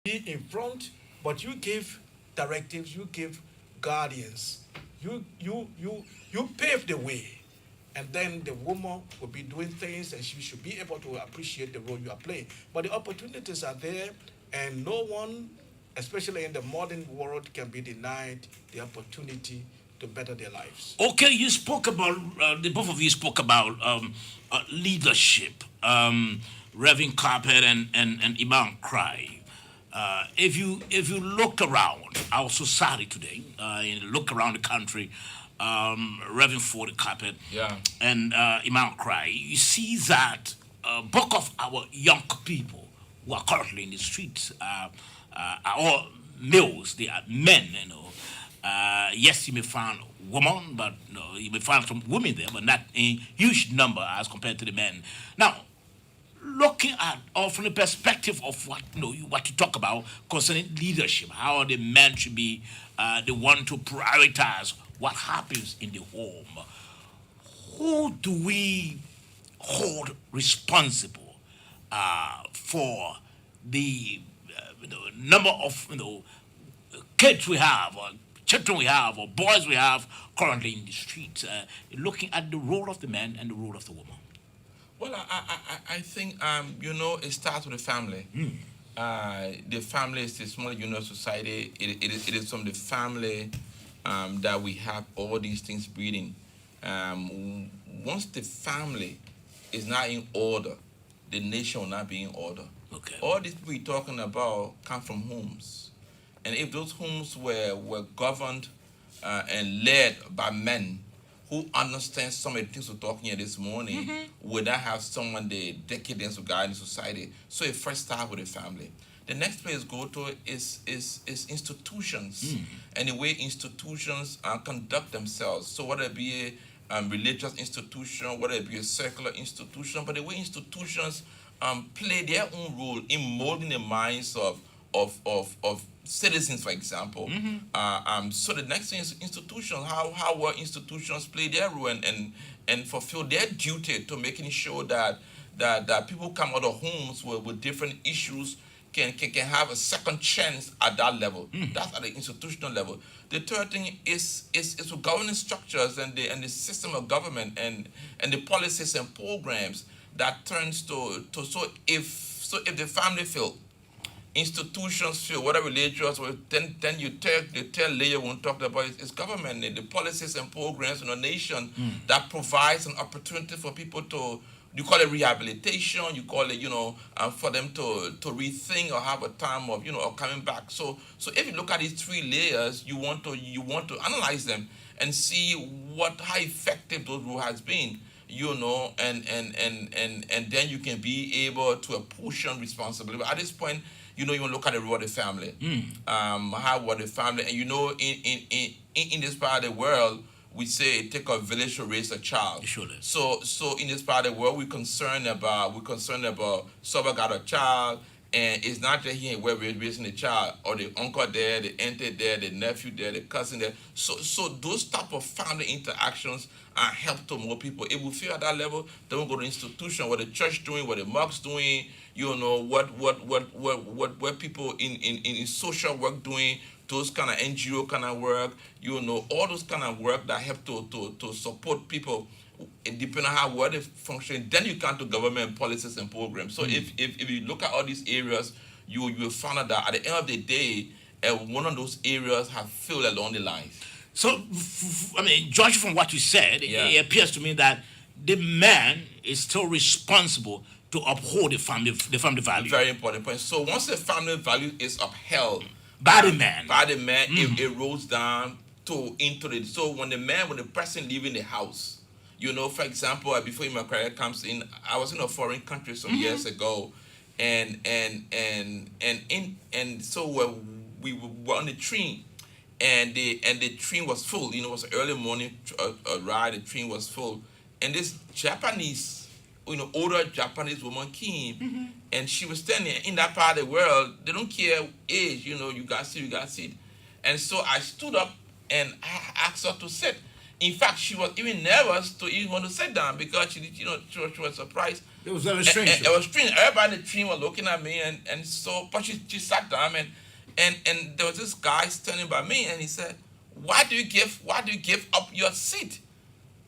be in front, but you give directives, you give guardians, you pave the way, and then the woman will be doing things, and she should be able to appreciate the role you are playing. But the opportunities are there, and no one, especially in the modern world, can be denied the opportunity to better their lives. Okay, you spoke about the both of you spoke about leadership, Reverend Carpet and Imam Cry. If you look around our society today, and look around the country, Reverend Ford Carpet Yeah. and Imam Cry, you see that bulk of our young people who are currently in the streets are all males. They are men, you know. Yes, you may find women, but no, you may find some women there, but not a huge number as compared to the men. Now, looking at or from the perspective of what what you talk about concerning leadership, how the man should be the one to prioritize what happens in the home. Who do we hold responsible for the number of kids we have, or children we have, or boys we have currently in the streets? Looking at the role of the man and the role of the woman. Well, I think it starts with the family. The family is the small unit of society. It is from the family that we have all these things breeding. Once the family is not in order, the nation will not be in order. Okay. All these people we're talking about come from homes. And if those homes were governed and led by men who understand some of the things we're talking here this morning, would not have someone the decadence of God in society. So it first starts with the family. The next place go to is institutions and the way institutions conduct themselves. So whether it be a religious institution, whether it be a secular institution, but the way institutions play their own role in molding the minds of citizens, for example. So the next thing is institutions. How well institutions play their role and fulfill their duty to making sure that people come out of homes with different issues can have a second chance at that level. That's at the institutional level. The third thing is with governance structures and the system of government and the policies and programs that turns to if the family fail, institutions feel whether religious or then you take the third layer we talked about is government, the policies and programs in a nation that provides an opportunity for people to, you call it rehabilitation, you call it for them to rethink or have a time of of coming back. So if you look at these three layers, you want to analyze them and see how effective those rule has been, and then you can be able to apportion responsibility. But at this point, you want to look at the role of the family, how what the family, and in this part of the world, we say it take a village to raise a child. Sure does. So in this part of the world, we're concerned about someone got a child, and it's not just here where we're raising the child, or the uncle there, the auntie there, the nephew there, the cousin there. So those type of family interactions help to more people. If we feel at that level, then we go to institution, what the church doing, what the mosque doing, what people in social work doing, those kind of NGO kind of work, all those kind of work that help to support people, depending on how well they function. Then you come to government policies and programs. So if you look at all these areas, you will find out that at the end of the day, one of those areas have failed along the lines. So, judging from what you said, Yeah. it appears to me that the man is still responsible to uphold the family value. Very important point. So once the family value is upheld By the man. it rolls down into the, so when the person leaving the house, for example, before my career comes in, I was in a foreign country some years ago, and so we were on the train, and the train was full. It was an early morning ride. The train was full, and this Japanese, older Japanese woman came, and she was standing in that part of the world. They don't care age. You got seat. And so I stood up and I asked her to sit. In fact, she was even nervous to even want to sit down because she was surprised It was very And strange. it was strange. Everybody in the train was looking at me, and so, but she sat down, and there was this guy standing by me, and he said, why do you give up your seat?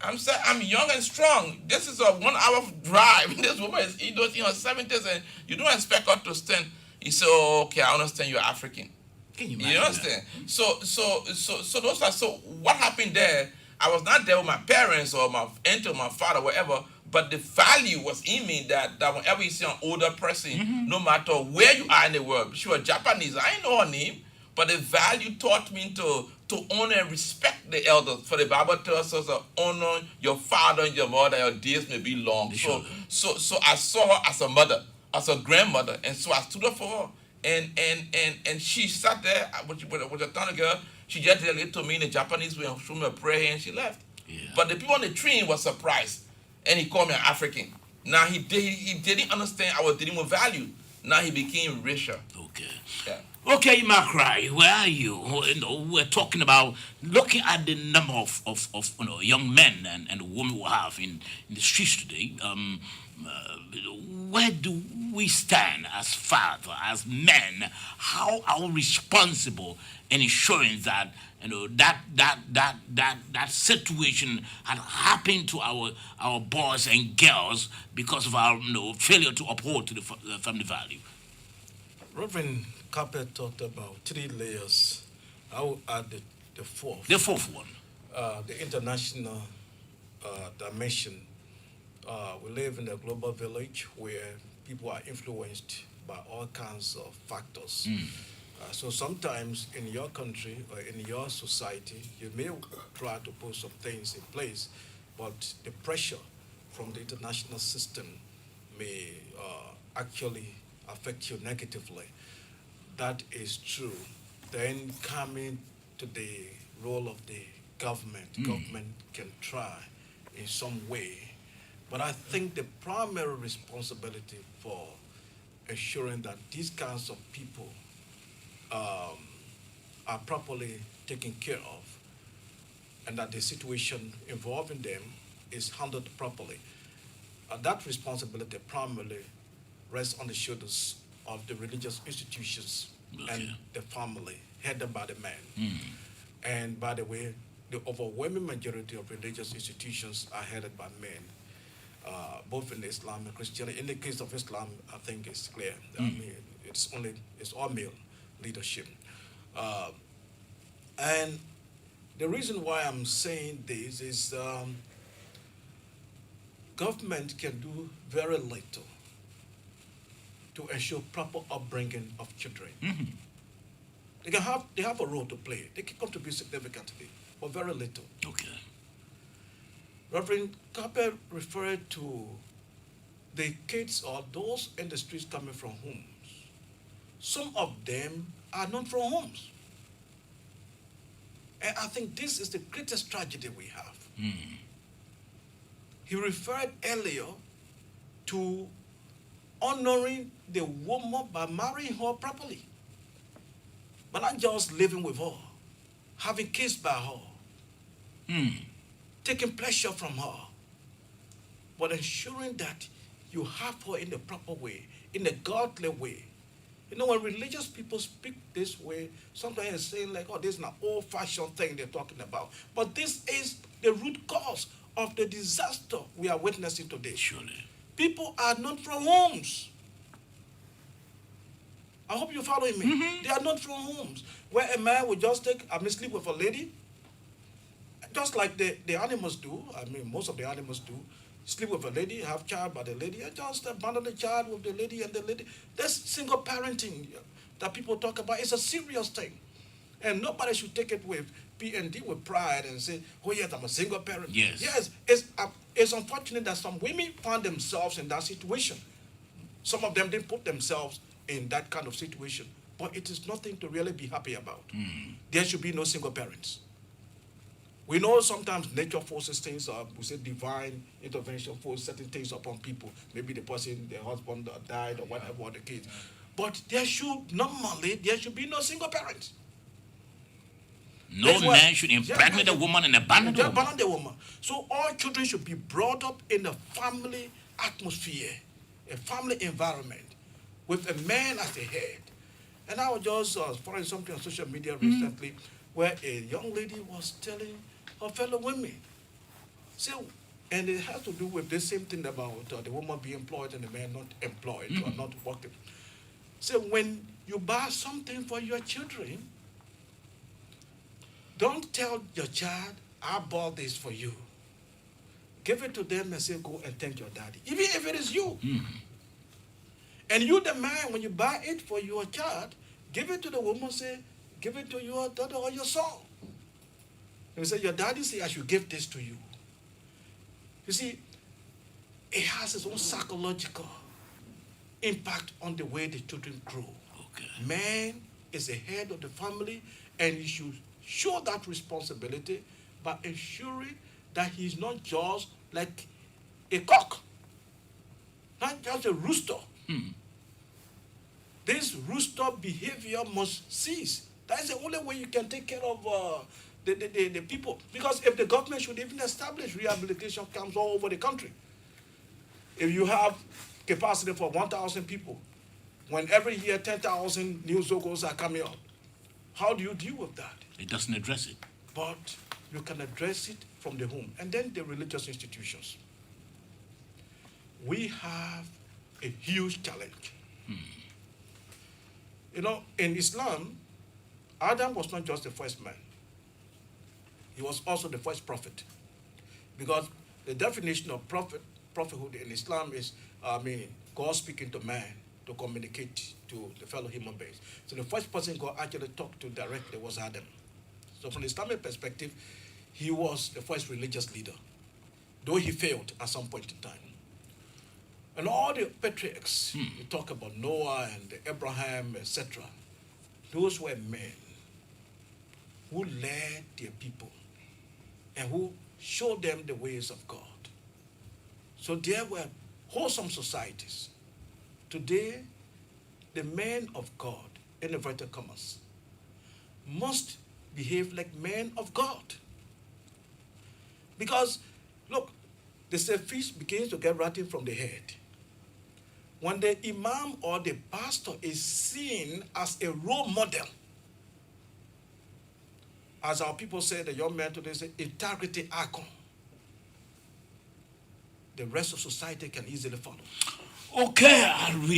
I'm saying, I'm young and strong. This is a 1 hour drive. This woman is in her 70s, and you don't expect her to stand. He said, oh, okay, I understand you're African. Can you You imagine? understand? So those are, so what happened there? I was not there with my parents or my aunt or my father, whatever. But the value was in me that whenever you see an older person, no matter where you are in the world, she was Japanese. I didn't know her name, but the value taught me to honor and respect the elders. For the Bible tells us to honor your father and your mother. Your days may be long. Sure. So I saw her as a mother, as a grandmother, and so I stood up for her. And she sat there with a ton of girl. She just did to me in the Japanese way and showed me a prayer and she left. Yeah. But the people on the train were surprised, and he called me an African. Now he didn't understand I was dealing with value. Now he became racial. Okay. Yeah. Okay, Macrae, where are you? You know, we're talking about looking at the number of young men and women we have in the streets today. Where do we stand as fathers, as men? How are we responsible in ensuring that that situation had happened to our boys and girls because of our failure to uphold to the family value? Reverend Capet talked about 3 layers. I will add the fourth. The fourth one. The international dimension. We live in a global village where people are influenced by all kinds of factors. So sometimes in your country or in your society, you may try to put some things in place, but the pressure from the international system may actually affect you negatively. That is true. Then coming to the role of the government, government can try in some way. But I think the primary responsibility for ensuring that these kinds of people are properly taken care of and that the situation involving them is handled properly. That responsibility primarily rests on the shoulders of the religious institutions and Okay. the family, headed by the man. And by the way, the overwhelming majority of religious institutions are headed by men, both in Islam and Christianity. In the case of Islam, I think it's clear. I mean, it's all male leadership. And the reason why I'm saying this is government can do very little to ensure proper upbringing of children. They have a role to play. They can contribute significantly, but very little. Okay. Reverend Capel referred to the kids or those in the streets coming from homes. Some of them are not from homes. And I think this is the greatest tragedy we have. He referred earlier to honoring the woman by marrying her properly, but not just living with her, having kids by her, taking pleasure from her, but ensuring that you have her in the proper way, in a godly way. You know, when religious people speak this way, sometimes it's saying like, oh, this is an old-fashioned thing they're talking about. But this is the root cause of the disaster we are witnessing today. Surely. People are not from homes. I hope you're following me. They are not from homes where a man will just sleep with a lady, just like the animals do. I mean, most of the animals do. Sleep with a lady, have child by the lady, and just abandon the child with the lady and the lady. That's single parenting that people talk about. It's a serious thing. And nobody should take it with P&D with pride and say, oh yes, I'm a single parent. Yes. Yes, it's unfortunate that some women find themselves in that situation. Some of them didn't put themselves in that kind of situation. But it is nothing to really be happy about. There should be no single parents. We know sometimes nature forces things up. We say divine intervention forces certain things upon people. Maybe the person, the husband died or whatever, or the kids. But there should be no single parents. No That's why- man should impregnate a woman and abandon the Just woman. abandon the woman. So all children should be brought up in a family atmosphere a family environment with a man as the head. And I was just following something on social media recently where a young lady was telling her fellow women, so, and it has to do with the same thing about the woman being employed and the man not employed or not working. So when you buy something for your children, don't tell your child, I bought this for you. Give it to them and say, go and thank your daddy. Even if it is you. And you, the man, when you buy it for your child, give it to the woman, say, give it to your daughter or your son. You say, your daddy say, I should give this to you. You see, it has its own psychological impact on the way the children grow. Okay. Man is the head of the family, and you should show that responsibility by ensuring that he's not just like a cock, not just a rooster. This rooster behavior must cease. That's the only way you can take care of the people. Because if the government should even establish rehabilitation camps all over the country, if you have capacity for 1,000 people, when every year 10,000 new Zogos are coming up, how do you deal with that? It doesn't address it. But you can address it from the home. And then the religious institutions. We have a huge challenge. You know, in Islam, Adam was not just the first man. He was also the first prophet. Because the definition of prophethood in Islam is, God speaking to man to communicate to the fellow human beings. So the first person God actually talked to directly was Adam. So from the Islamic perspective, he was the first religious leader, though he failed at some point in time. And all the patriarchs, you talk about Noah and Abraham, etc., those were men who led their people and who showed them the ways of God. So there were wholesome societies. Today, the men of God, in inverted commas, must behave like men of God. Because, look, the fish begins to get rotten from the head. When the imam or the pastor is seen as a role model, as our people say, the young man today say, integrity icon, the rest of society can easily follow. Okay, I'm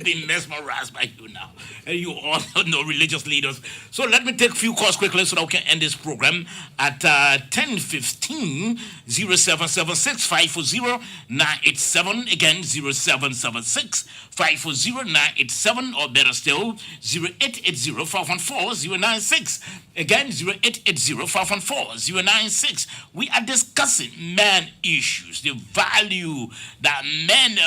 being mesmerized by you now. And you all know religious leaders. So let me take a few calls quickly so that we can end this program at 10:15, 0776-540-987. Again, 0776-540-987, or better still, 0880-514-096. Again, 0880-514-096. We are discussing man issues, the value that men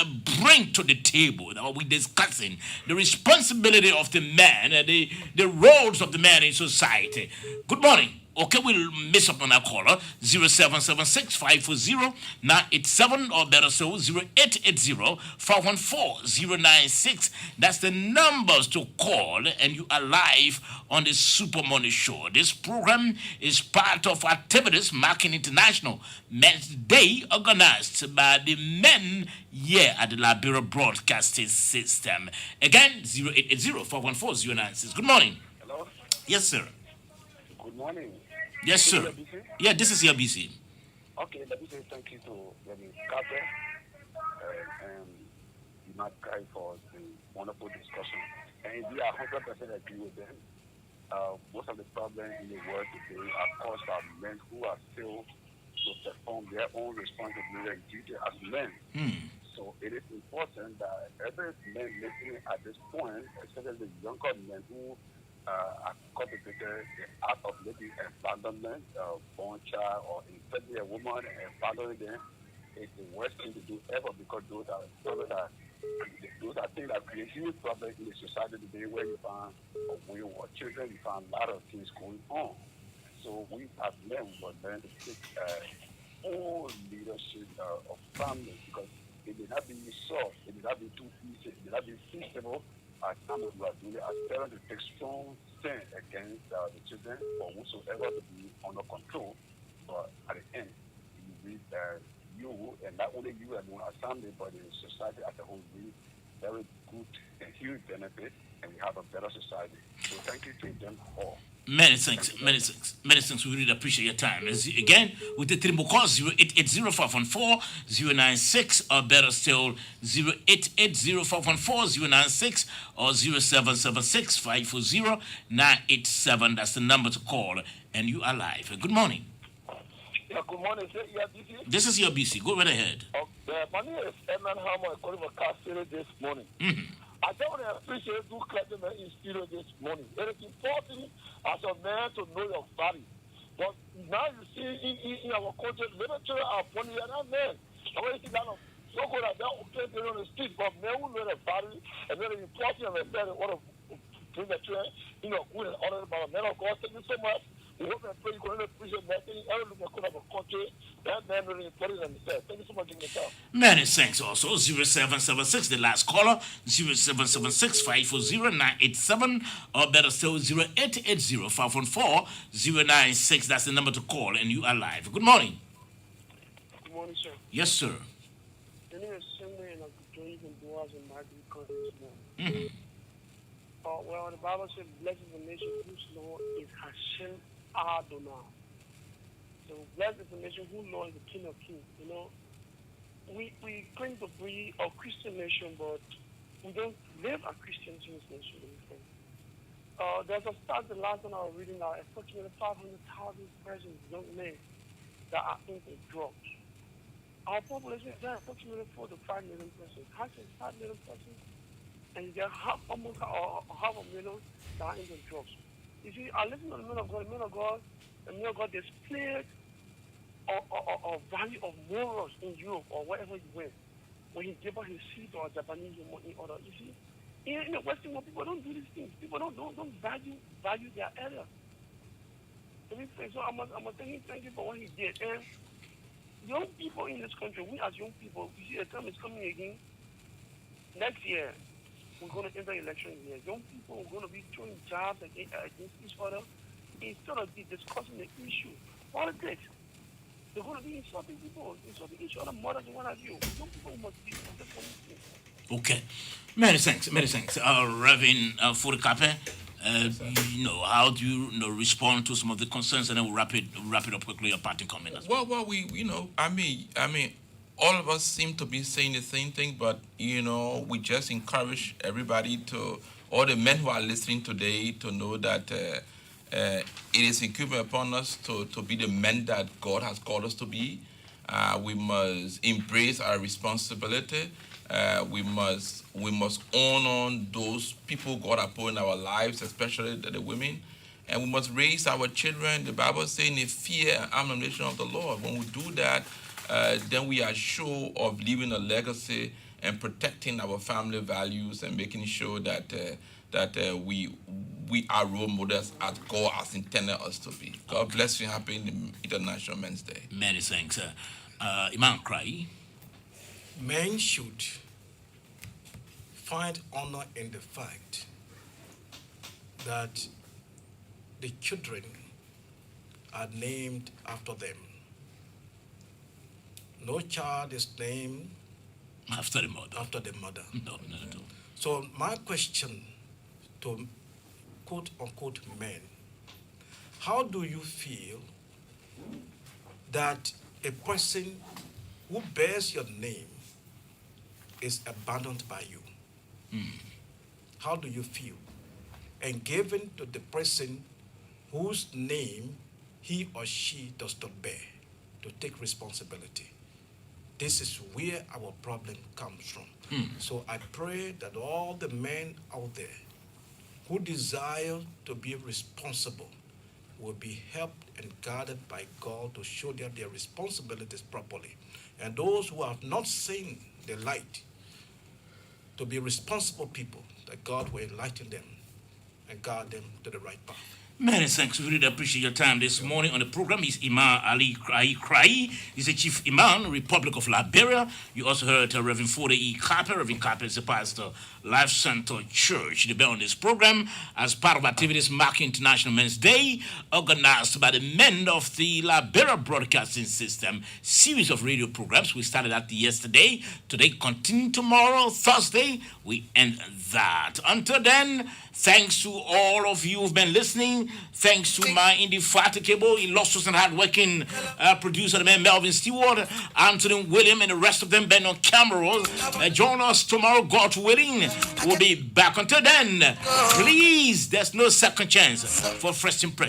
bring to the table. That we're discussing the responsibility of the man and the roles of the man in society. Good morning. Okay, we'll miss up on our caller. 0776-540-987, or better so, 0880-514-096. That's the numbers to call, and you are live on the Super Money Show. This program is part of activities marking International Men's Day, organized by the men here at the Liberia Broadcasting System. Again, 0880-514-096. Good morning. Hello? Yes, sir. Good morning. Yes, Is sir. it LBC? Yeah, this is LBC. Okay, let me say thank you to Carter and Matt Guy for the wonderful discussion. And we are 100% agree with them. Most of the problems in the world today are caused by men who are still to perform their own responsibility and duty as men. So it is important that every man listening at this point, especially the younger men who are cultivated the art of maybe abandonment, born child, or infecting a woman and following them, is the worst thing to do ever, because those are things that create huge problems in the society today, where you find when you were children, you find a lot of things going on. So we as men must learn to take full leadership of families, because it may not be soft, it may not be too easy, it may not be feasible. At times we are doing as parents to take strong stand against the children or whosoever to be under control. But at the end, you read that you, and not only you and our family, but in society as a whole, we very good and huge benefit, and we have a better society. So thank you to them all. Many thanks, many thanks, many thanks. We really appreciate your time. Again, with the Trimble call 0880-514-096 or better still 0880-514-096 or 0776-540-987. That's the number to call, and you are live. Good morning. Yeah, good morning, sir. Yeah, This is your BC. Go right ahead. my name is Edmund Hammer. I'm calling for Castle this morning. I just want to appreciate you clever in studio this morning. It is important as a man to know your value. But now you see in our country, literature are funny and not men. I want to see that so good that okay, they're on the street, but men who know the value and very important and very want to bring the children, good and honor about men of God. Thank you so much. We hope and pray you can appreciate that thing. Everything that could have a country, that man really important themselves. Thank you so much, Mr. Many thanks also. 0776, the last caller, 0776-540-987, or better still 0880-514-096. That's the number to call, and you are live. Good morning. Good morning, sir. Yes, sir. The name is Simon, and I'm doing and Boaz and Michael Court this morning. Well, the Bible says, blessed is the nation whose Lord is Hashem Adonai. So, blessed is the nation whose Lord is the King of Kings. We claim to be a Christian nation, but we don't live as Christians in this nation. There's a stat the last one I was reading now, approximately 500,000 persons, young men, that are into drugs. Our population is approximately 4 to 5 million persons. How can 5 million persons? And you get almost half a million that are into drugs. You see, I listen to the man of God. The man of God displayed a value of morals in Europe or wherever he went. When he gave out his seed or Japanese or in order. You see, in the Western world, people don't do these things. People don't value their area. So I'm thank you for what he did. And young people in this country, we as young people, you see, the time is coming again. Next year, we're going to enter election year. Young people are going to be throwing jobs against each other instead of discussing the issue. Politics. They're going to be insulting people, insulting each other more than one of you. Young people must be this. Okay. Many thanks. Reverend Furikape, how do you respond to some of the concerns, and then we'll wrap it up quickly. Your parting comment as well. Well, I mean, all of us seem to be saying the same thing, but we just encourage everybody all the men who are listening today, to know that it is incumbent upon us to be the men that God has called us to be. We must embrace our responsibility. We must honor those people God has put in our lives, especially the women. And we must raise our children, the Bible says, in the fear and admonition of the Lord. When we do that, then we are sure of leaving a legacy and protecting our family values and making sure that we are role models as God has intended us to be. God bless you. Happy International Men's Day. Many thanks. Imam Krai. Men should find honor in the fact that the children are named after them. No child is named After the mother. No. So my question to quote unquote men, how do you feel that a person who bears your name is abandoned by you? How do you feel? And given to the person whose name he or she does not bear, to take responsibility. This is where our problem comes from. So I pray that all the men out there who desire to be responsible will be helped and guided by God to show them their responsibilities properly. And those who have not seen the light to be responsible people, that God will enlighten them and guide them to the right path. Many thanks. We really appreciate your time this morning on the program. He's Imam Ali Krai. He's the Chief Imam, Republic of Liberia. You also heard Reverend Fode E. Carper. Reverend Carper is the pastor, Life Center Church. They be on this program as part of activities marking International Men's Day, organized by the men of the Liberia Broadcasting System. Series of radio programs. We started that yesterday. Today, continue tomorrow, Thursday. We end that. Until then, thanks to all of you who've been listening. Thanks to my indefatigable, illustrious and hardworking producer, the man Melvin Stewart, Anthony William, and the rest of them been on camera. Join us tomorrow, God willing. We'll be back. Until then, please, there's no second chance for Fresh Impression.